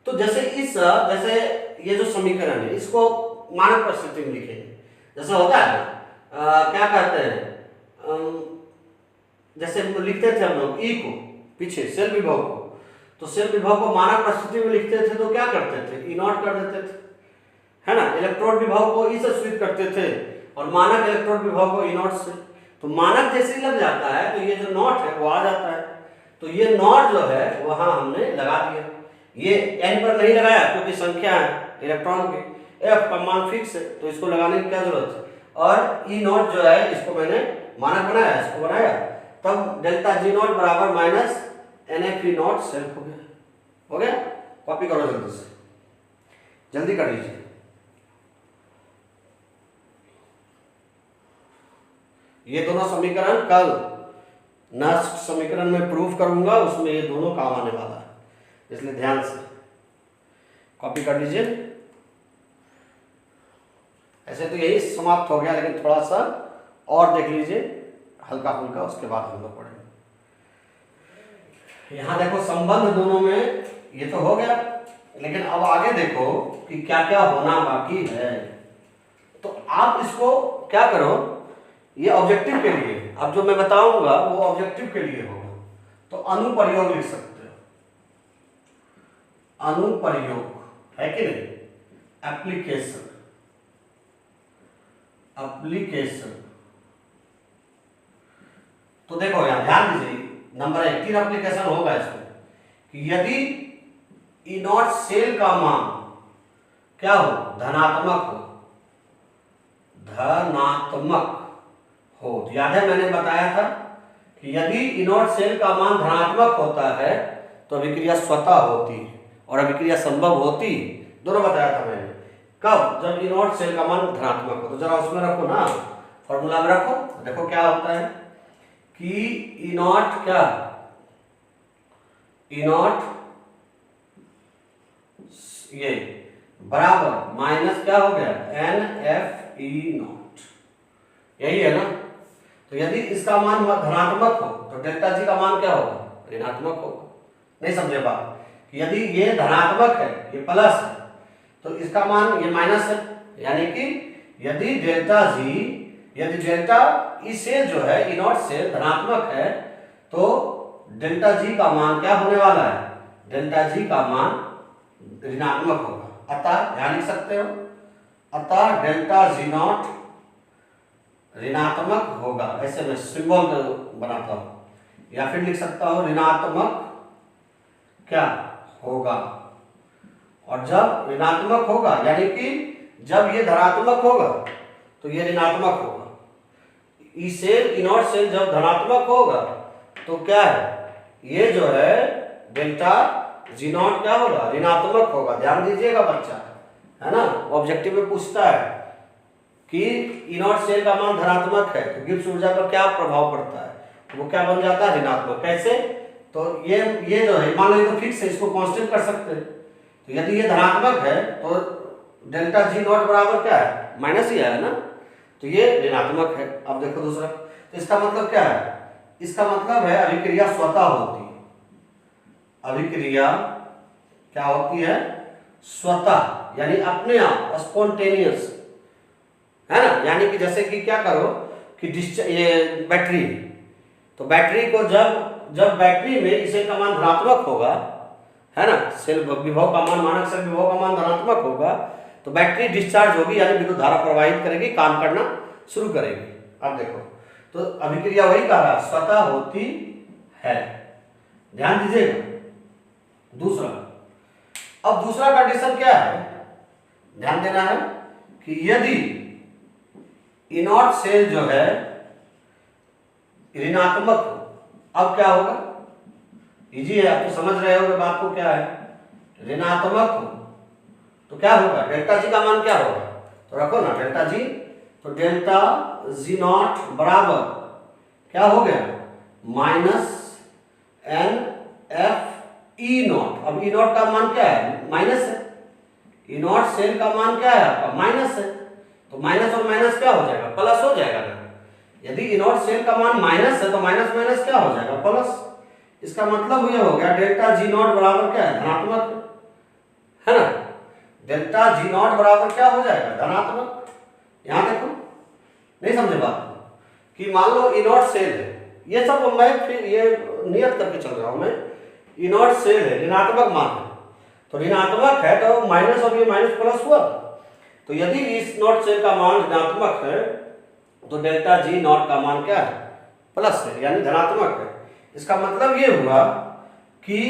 तो जैसे जैसे ये जो समीकरण है इसको मानक परिस्थिति में लिखेंगे, जैसे होता है क्या कहते हैं, जैसे लिखते थे हम लोग E को पीछे सेल विभव को, तो सेल विभव को मानक परिस्थिति में लिखते थे तो क्या करते थे, E0 कर देते थे, है ना। इलेक्ट्रोड विभव को E से स्वीप करते थे, और मानक इलेक्ट्रोड विभव को E0 से। तो मानक जैसे ही लग जाता है तो ये जो नॉट है वो आ जाता है, तो ये नॉट जो है वहां हमने लगा दिया। ये n पर नहीं लगाया क्योंकि संख्या है इलेक्ट्रॉन की, F का मान फिक्स है तो इसको लगाने की क्या जरूरत है, और E0 जो है इसको मैंने मानक बनाया, इसको बनाया, तब डेल्टा G0 बराबर माइनस NFE0 सेल्फ हो गया। हो गया, कॉपी करो जल्दी से, जल्दी कर लीजिए। ये दोनों समीकरण कल नेक्स्ट समीकरण में प्रूफ करूंगा, उसमें ये दोनों काम आने वाला है, इसलिए ध्यान से कॉपी कर लीजिए। ऐसे तो यही समाप्त हो गया, लेकिन थोड़ा सा और देख लीजिए हल्का फुल्का, उसके बाद हम लोग पढ़ेंगे। यहां देखो संबंध दोनों में ये तो हो गया, लेकिन अब आगे देखो कि क्या क्या होना बाकी है। तो आप इसको क्या करो, ये ऑब्जेक्टिव के लिए, अब जो मैं बताऊंगा वो ऑब्जेक्टिव के लिए होगा, तो अनुप्रयोग लिख सकते हो, अनुप्रयोग है कि नहीं, एप्लीकेशन, एप्लीकेशन। तो देखो यहां ध्यान दीजिए, नंबर 1 3 एप्लीकेशन होगा इसमें, कि यदि E0 सेल का मान क्या हो, धनात्मक हो, धनात्मक हो। याद है मैंने बताया था कि यदि E0 सेल का मान धनात्मक होता है तो अभिक्रिया स्वतः होती है और अभिक्रिया संभव होती, दोनों बताया था मैंने। कब? जब ई नॉट सेल का मान धनात्मक हो। तो जरा उसमें रखो ना, फॉर्मूला में रखो, देखो क्या होता है कि ई नॉट क्या, ई नॉट ये बराबर माइनस क्या हो गया, एन एफ ई नॉट, यही है ना। तो यदि इसका मान धनात्मक हो तो डेल्टा जी का मान क्या होगा, ऋणात्मक होगा। नहीं समझे बात? यदि ये धनात्मक है, ये प्लस है, तो इसका मान ये माइनस है, यानी कि यदि डेल्टा जी, यदि डेल्टा ई सेल जो है, ई नॉट सेल धनात्मक है, तो डेल्टा जी का मान क्या होने वाला है, डेल्टा जी का मान ऋणात्मक होगा। अतः ध्यान लिख सकते हो, अतः डेल्टा जी नॉट ऋणात्मक होगा। ऐसे मैं सिंबल बनाता हूं, या फिर लिख सकता हूं ऋणात्मक क्या होगा। और जब ऋणात्मक होगा, यानी कि जब ये धनात्मक होगा तो ये ऋणात्मक होगा। E cell, E naught cell जब धनात्मक होगा तो क्या है, ये जो है डेल्टा जी नॉट क्या होगा, ऋणात्मक होगा। ध्यान दीजिएगा बच्चा, है ना, ऑब्जेक्टिव में पूछता है कि ई नॉट सेल का मान धनात्मक है तो गिब्स ऊर्जा पर क्या प्रभाव पड़ता है, वो क्या बन जाता है, ऋणात्मक। कैसे? तो ये जो है मान लो तो फिक्स है, इसको कांस्टेंट कर सकते हैं। तो यदि ये धनात्मक है तो डेल्टा जी नॉट बराबर क्या है, माइनस ही है ना, तो ये ऋणात्मक है। अब देखो दूसरा, तो इसका मतलब क्या है, इसका मतलब है अभिक्रिया स्वतः होती है। अभिक्रिया क्या होती है, स्वतः, यानी अपने आप, स्पॉन्टेनियस, है ना। यानी कि जैसे कि क्या करो कि ये बैटरी, तो बैटरी को जब बैटरी में इसे का मान धनात्मक होगा, है ना, सेल विभव का मान, मानक सेल विभव का मान धनात्मक होगा, तो बैटरी डिस्चार्ज होगी, यानी विद्युत धारा प्रवाहित करेगी, काम करना शुरू करेगी। अब देखो, तो अभिक्रिया वही कह रहा, स्वतः होती है। ध्यान दीजिएगा। दूसरा, अब दूसरा कंडीशन क्या है, ध्यान देना है कि यदि ई नॉट सेल जो है ऋणात्मक हो, अब क्या होगा, इजी है, आप तो समझ रहे होगे बात को, क्या है, ऋणात्मक हो तो क्या होगा, डेल्टा जी का मान क्या होगा, तो रखो ना डेल्टा जी, तो डेल्टा जी नॉट बराबर क्या हो गया, minus n F E naught. अब ई नॉट का मान क्या है, माइनस है, ई नॉट सेल का मान क्या है आपका, माइनस है, तो माइनस और माइनस क्या हो जाएगा, प्लस हो जाएगा ना। यदि ई नॉट सेल का मान माइनस है तो माइनस माइनस क्या हो जाएगा, प्लस। इसका मतलब ये हो गया डेल्टा जी नॉट बराबर क्या है, धनात्मक, है ना। डेल्टा जी नॉट बराबर क्या हो जाएगा, धनात्मक। यहां देखो, नहीं समझे बात कि मान लो ई नॉट सेल है, ये सब मैं फिर ये नियत करके चल रहा हूं मैं, ई नॉट सेल है, ऋणात्मक मान है, तो ऋणात्मक है तो माइनस और ये माइनस प्लस हुआ। तो यदि इस नॉट सेल का मान ऋणात्मक है तो डेल्टा जी नॉट का मान क्या है, प्लस है, यानी धनात्मक है। इसका मतलब ये हुआ कि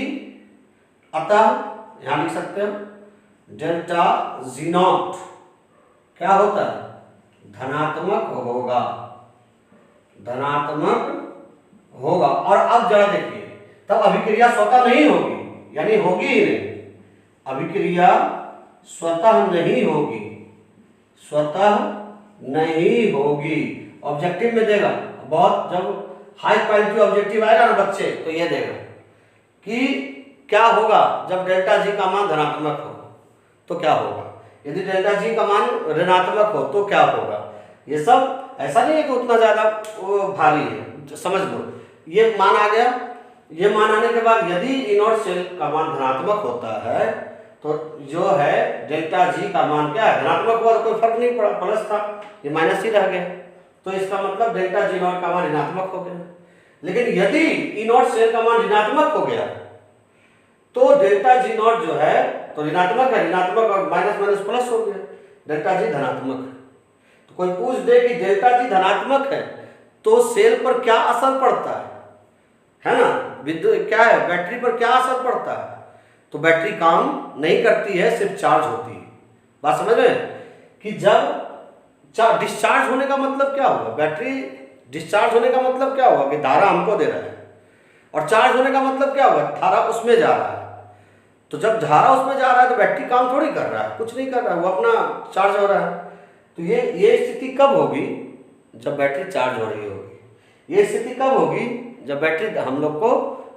अतः यहां लिख सकते हो डेल्टा जी नॉट क्या होता है, धनात्मक होगा, धनात्मक होगा। और अब जरा देखिए, तब अभिक्रिया स्वतः नहीं होगी, यानी होगी ही नहीं, अभिक्रिया स्वतः नहीं होगी, स्वतः नहीं होगी। ऑब्जेक्टिव में देगा, बहुत जब हाई क्वालिटी ऑब्जेक्टिव आएगा ना बच्चे, तो ये देगा कि क्या होगा जब डेल्टा जी का मान धनात्मक हो तो क्या होगा, यदि डेल्टा जी का मान ऋणात्मक हो तो क्या होगा। ये सब ऐसा नहीं है कि उतना ज्यादा भारी है, समझ लो ये मान आ गया। ये मान आने के बाद यदि ई नॉट सेल का मान धनात्मक होता है तो जो है डेल्टा जी का मान क्या है, धनात्मक हुआ तो कोई फर्क नहीं पड़ा, प्लस था, ये माइनस ही रह गया, तो इसका मतलब डेल्टा जी नॉट का मान ऋणात्मक हो गया। लेकिन यदि ई नॉट सेल का मान ऋणात्मक हो गया तो डेल्टा जी नॉट जो है तो ऋणात्मक है, ऋणात्मक और माइनस माइनस प्लस हो गया, डेल्टा जी धनात्मक है। तो कोई पूछ दे कि डेल्टा जी धनात्मक है तो सेल पर क्या असर पड़ता है ना, विद्युत क्या है, बैटरी पर क्या असर पड़ता है, तो बैटरी काम नहीं करती है, सिर्फ चार्ज होती है। बात समझ में कि जब डिस्चार्ज होने का मतलब क्या हुआ, बैटरी डिस्चार्ज होने का मतलब क्या हुआ कि धारा हमको दे रहा है, और चार्ज होने का मतलब क्या हुआ, धारा उसमें जा रहा है। तो जब धारा उसमें जा रहा है तो बैटरी काम थोड़ी कर रहा है, कुछ नहीं कर रहा है, वो अपना चार्ज हो रहा है। तो ये स्थिति कब होगी? जब बैटरी चार्ज हो रही होगी। ये स्थिति कब होगी? जब बैटरी हम लोग को,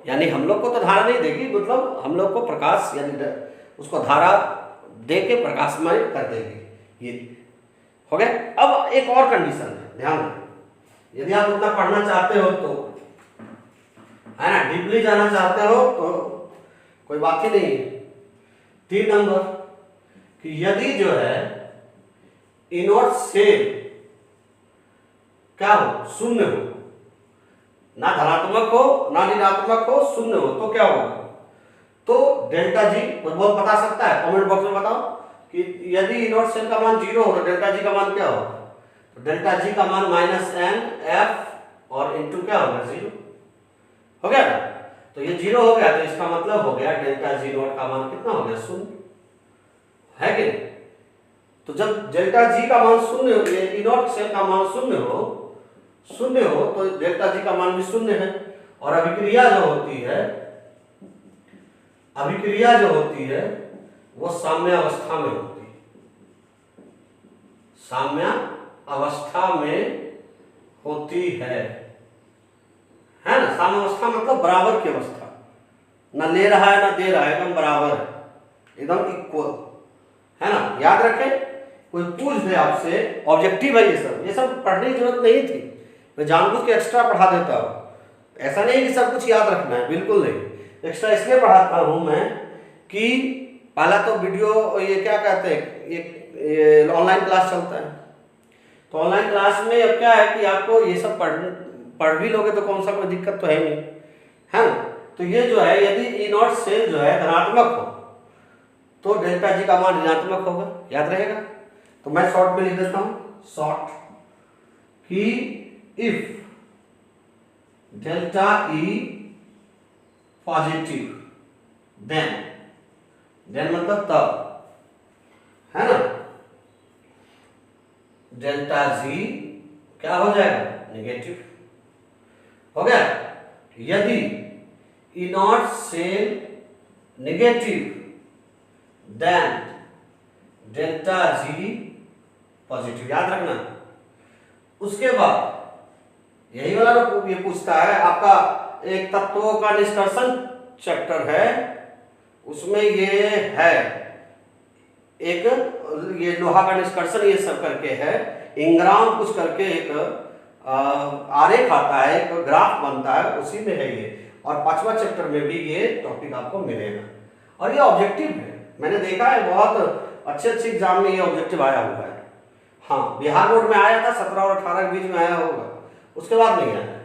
यानी हम लोग को तो धारा नहीं देगी, मतलब हम लोग को प्रकाश यानी उसको धारा दे के प्रकाशमय कर देगी। ये हो गया। अब एक और कंडीशन है, ध्यान दें, यदि आप उतना पढ़ना चाहते हो तो, है ना, डीपली जाना चाहते हो तो कोई बात ही नहीं है। 3 नंबर कि यदि जो है इनोट सेल क्या हो? शून्य हो, ना धनात्मक हो ना ऋणात्मक हो, शून्य हो, तो क्या होगा? तो डेल्टा जी, कोई बहुत बता सकता है? कमेंट बॉक्स में बताओ कि यदि इनोट सेल का मान 0 हो तो डेल्टा जी का मान क्या होगा? तो डेल्टा जी का मान -n/f और इंटू क्या होगा? 0 हो गया ना। तो ये 0 हो गया तो इसका मतलब हो गया डेल्टा जी नोट का मान कितना हो गया? 0 है कि नहीं? तो जब डेल्टा जी का मान 0 हो, इनोट सेल का मान 0 हो तो डेल्टा जी का मान भी 0 है। और अभिक्रिया जो होती है वो साम्य अवस्था में होती है। साम्य अवस्था में होती है ना। साम्य अवस्था मतलब बराबर की अवस्था, ना ले रहा है ना दे रहा है, एकदम बराबर है, एकदम इक्वल, है ना। याद रखें, कोई पूछ दे आपसे, ऑब्जेक्टिव है ये सब पढ़ने की जरूरत नहीं थी, मैं जानबूझ के एक्स्ट्रा पढ़ा देता हूँ। ऐसा नहीं कि सब कुछ याद रखना है, बिल्कुल नहीं। एक्स्ट्रा इसलिए पढ़ाता हूँ मैं कि पहला तो वीडियो, ये क्या कहते हैं, ये ऑनलाइन क्लास चलता है, तो ऑनलाइन क्लास में अब क्या है कि आपको ये सब पढ़ भी लोगे तो कौन सा कोई दिक्कत तो है नहीं, है ना। तो ये जो है, यदि इनोट सेल जो है धनात्मक हो तो डेल्टा जी का मान ऋणात्मक होगा, याद रहेगा। तो मैं शॉर्ट में लिख देता हूं, शॉर्ट कि if delta E positive then मतलब तब, है ना, डेल्टा जी क्या हो जाएगा? नेगेटिव हो गया। यदि E naught cell negative then delta G positive, याद रखना। उसके बाद यही वाला ये पूछता है आपका, एक तत्वों का निष्कर्षण चैप्टर है, उसमें ये है एक, ये लोहा का निष्कर्षण ये सब करके है, इंग्राम कुछ करके एक आरेख आता है, एक ग्राफ बनता है, उसी में है ये। और 5वां चैप्टर में भी ये टॉपिक आपको मिलेगा। और ये ऑब्जेक्टिव है, मैंने देखा है बहुत अच्छे एग्जाम में ये ऑब्जेक्टिव आया हुआ है। हाँ, बिहार बोर्ड में आया था 17 और 18 के बीच में आया होगा, उसके बाद नहीं आया।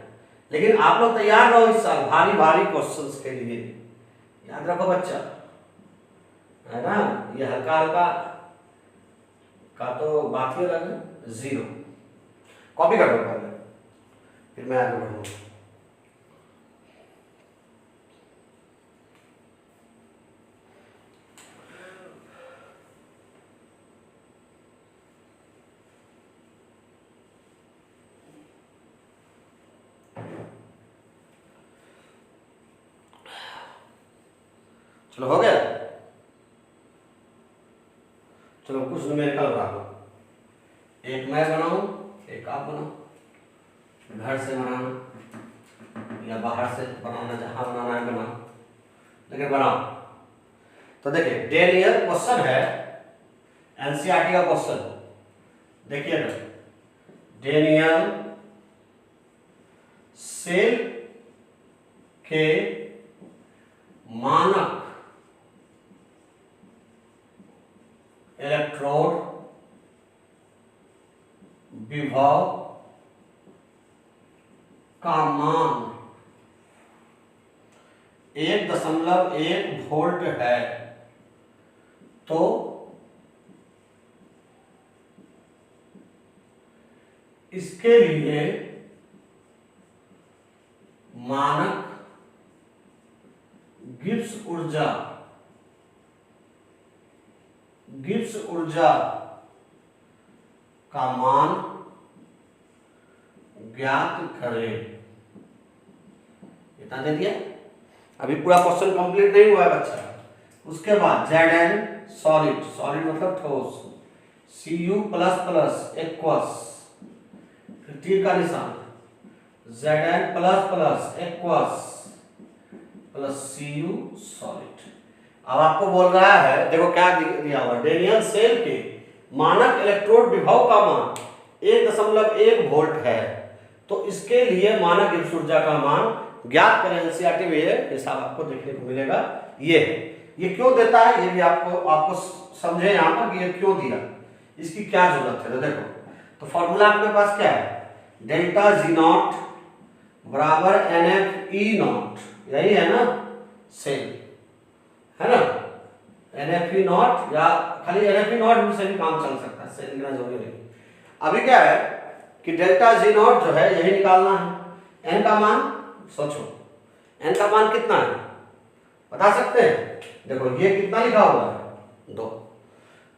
लेकिन आप लोग तैयार रहो इस साल भारी क्वेश्चंस के लिए, याद रखो बच्चा, है ना। ये हल्का का तो बात ही अलग है। 0 कॉपी कर दो पहले, फिर मैं आगे बढ़ूंगा। चलो हो गया। चलो कुछ न्यूमेरिकल बना लो, एक मैं बनाऊं एक आप बनाओ, घर से बनाना या बाहर से बनाना, जहां बनाना है बनाओ, लेकिन बनाओ। तो देखिए, डेनियल क्वेश्चन है, एनसीईआरटी का क्वेश्चन, देखिएगा, डेनियल सेल के मानक इलेक्ट्रोड विभव का मान 1.1 वोल्ट है, तो इसके लिए मानक गिब्स ऊर्जा का मान ज्ञात करें। इतना दे दिया। अभी पूरा क्वेश्चन कंप्लीट नहीं हुआ है बच्चा, उसके बाद Zn सॉलिड, सॉलिड मतलब ठोस, Cu प्लस प्लस एक्वस, फिर तीर का निशान, Zn plus plus aqueous plus Cu solid. अब आपको बोल रहा है, देखो क्या दिया हुआ, डेनियल सेल के मानक इलेक्ट्रोड विभव का मान 1.1 वोल्ट है, तो इसके लिए मानक गिब्स ऊर्जा का मान ज्ञात करें। एनसीईआरटी में ये हिसाब आपको देखने को मिलेगा। ये क्यों देता है ये भी आपको समझे यहाँ पर कि ये क्यों दिया, इसकी क्या जरूरत है। तो देखो, तो फॉर्मूला आपके पास क्या है, डेल्टा जी नॉट बराबर NF E नॉट, यही है ना सेल, है ना, NF E नॉट, या खाली NF E नॉट से भी काम चल सकता है, सेल लिखना जरूरी नहीं। अभी क्या है कि डेल्टा जी नॉट जो है यही निकालना है। एन का मान सोचो, एन का मान कितना है बता सकते हैं। देखो ये कितना लिखा हुआ है 2,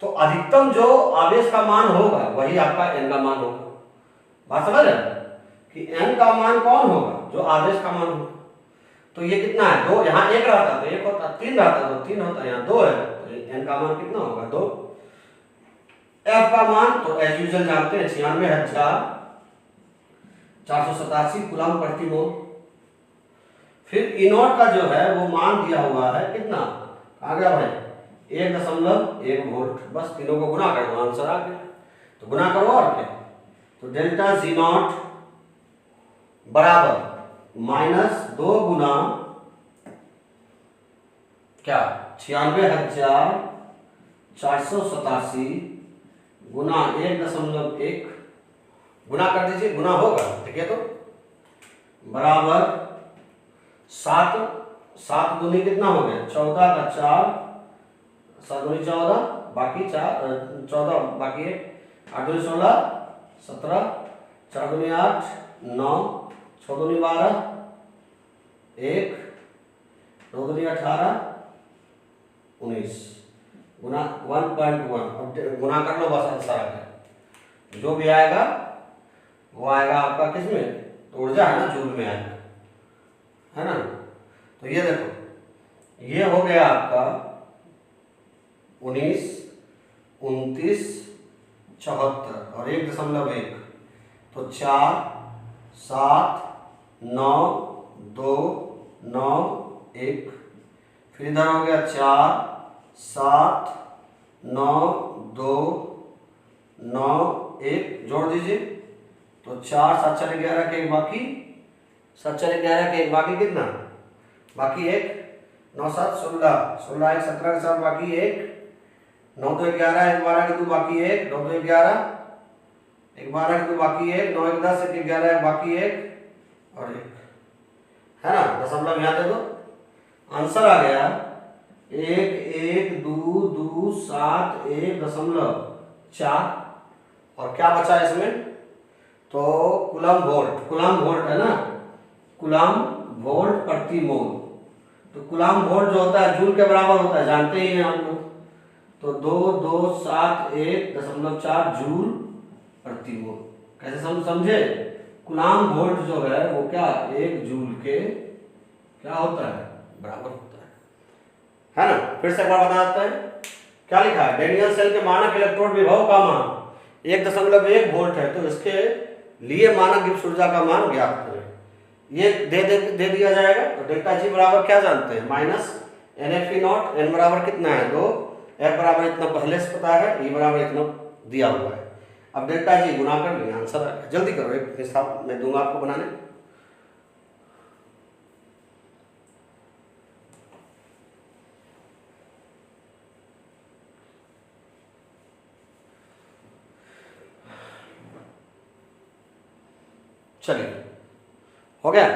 तो अधिकतम जो आवेश का मान होगा वही आपका एन का मान होगा। बात समझ रहे कि एन का मान कौन होगा, जो आवेश का मान होगा। तो ये कितना है 2, यहाँ 1 रहता तो 1 होता, 3 रहता तो 3 होता, यहाँ 2 है तो एन का मान कितना होगा 2। एफ का मान तो एज यूजुअल जानते हैं 96,487 कूलम प्रति मोल। फिर ई नॉट का जो है वो मान दिया हुआ है कितना, आ गया भाई 1.1 वोल्ट। बस तीनों को गुना कर दो, आंसर आ गया। तो गुना करो और क्या, तो डेल्टा जी नॉट बराबर -2 गुना क्या 96,487 गुना 1.1 गुना कर दीजिए, गुना होगा ठीक है, तो बराबर 7 दूनी कितना हो गया 14 का 4, 7 दूनी 14, बाकी 14 बाकी 1, 8 दूनी 16, 17, 4 दूनी 8, 9, 6 दूनी 12, 1, 9 दूनी 18, 19 गुना 1.1। अब गुना कर लो, बस आंसर आ गया। जो भी आएगा वो आएगा आपका किस में, तो ऊर्जा है ना, जूल में आएगा, है ना। तो ये देखो, ये हो गया आपका 19, 29, 74 और 1.1, तो 4, 7, 9, 2, 9, 1, फिर इधर हो गया 4, 7, 9, 2, 9, 1, जोड़ दीजिए तो 4, 7, 4, 11 के एक बाकी, 7, 4, 11 के एक बाकी कितना, बाकी 1, 9, 7, 16, 16, 1, 17 के साथ बाकी 1, 9, 2, 11, 1, 12 के 2 बाकी 1, 9, 2, 11, 1, 12 के 2 बाकी 1, 9, 1, 10, 1, 11 बाकी 1 और 1, है ना। दशमलव यहाँ दे दो, आंसर आ गया 1,1,2,2,7,1.4 और क्या बचा इसमें, तो कूलम वोल्ट है ना, कूलम वोल्ट प्रति मोल। तो कूलम वोल्ट जो होता है जूल के बराबर होता है, जानते ही हैं हम लोग, तो 2271.4 जूल प्रति मोल। कैसे समझे, कूलम वोल्ट जो है वो क्या 1 जूल के क्या होता है, बराबर होता है ना। फिर से एक बार बता देते हैं, क्या लिखा है, डेनियल सेल के मानक इलेक्ट्रोड विभव का मान 1.1 वोल्ट है, तो इसके लिए मानक गिब्स ऊर्जा का मान ज्ञात करें। ये दे दिया जाएगा। तो डेल्टा जी बराबर क्या जानते हैं, -NF E नॉट, n बराबर कितना है 2, f बराबर इतना पहले से पता है, e बराबर इतना दिया हुआ है। अब डेल्टा जी गुना कर लिया, आंसर आ गया। जल्दी करो, एक हिसाब मैं दूंगा आपको बनाने। चलिए हो गया,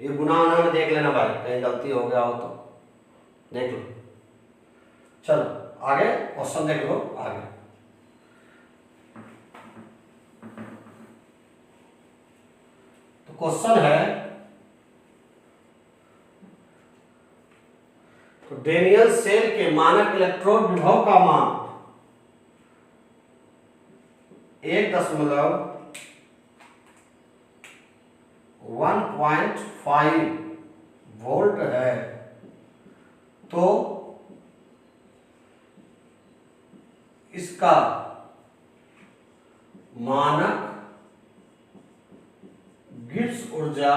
ये गुना होना में देख लेना भाई, कहीं गलती हो गया हो तो देख लो। चलो आगे क्वेश्चन देख लो आगे। तो क्वेश्चन है, तो डेनियल सेल के मानक इलेक्ट्रोड विभव का मान 1.5 वोल्ट है। तो इसका मानक गिब्स ऊर्जा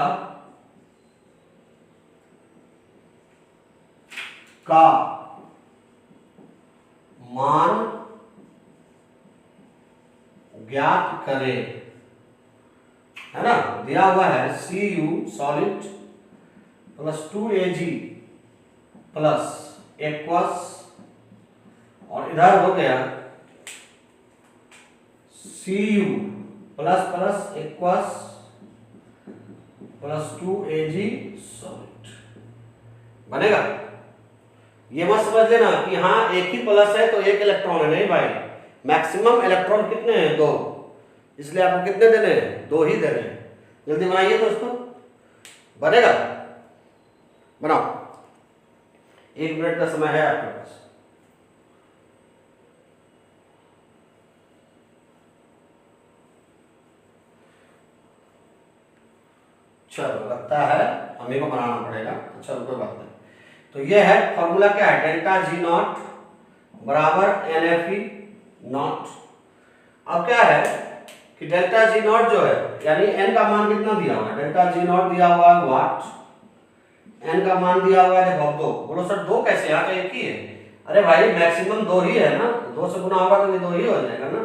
का मान ज्ञात करें, है ना। दिया हुआ है Cu solid plus 2Ag plus aqueous, और इधर हो गया Cu plus plus aqueous plus 2Ag solid बनेगा। ये मत समझ लेना कि हाँ एक ही प्लस है तो एक इलेक्ट्रॉन है, नहीं भाई, मैक्सिमम इलेक्ट्रॉन कितने हैं? 2, इसलिए आपको कितने देने हैं? 2 ही देने हैं। जल्दी बनाइए दोस्तों, बनेगा, बनाओ, 1 मिनट का समय है आपके पास। चलो लगता है हमें को बनाना पड़ेगा, तो चलो कोई बात नहीं। तो ये है फॉर्मूला, क्या है? डेल्टा जी नॉट बराबर NFE नॉट। अब क्या है कि डेल्टा जी नॉट जो है, यानी n का मान कितना दिया हुआ है? डेल्टा जी नॉट दिया हुआ है वाट, n का मान दिया हुआ है देखो 2। बोलो सर 2 कैसे? यहाँ तो एक ही है। अरे भाई मैक्सिमम 2 ही है ना, 2 से गुना होगा तो ये 2 ही हो जाएगा ना।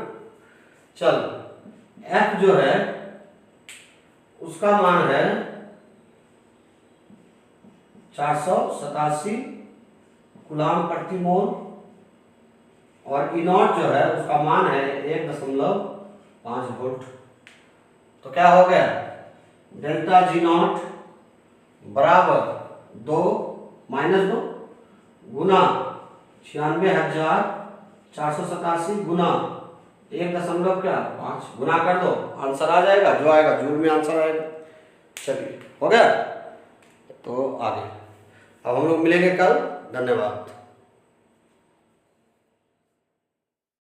चल f जो है उसका मान है 487 कूलाम प्रति मोल, और E नॉट जो है उसका मान है 1.5 वोल्ट। तो क्या हो गया? डेल्टा जी नॉट बराबर 2 माइनस 2 गुना 96,487 गुना 1.5 गुना कर दो, आंसर आ जाएगा, जो आएगा जूल में आंसर आएगा। चलिए हो गया, तो आगे अब हम लोग मिलेंगे कल। धन्यवाद।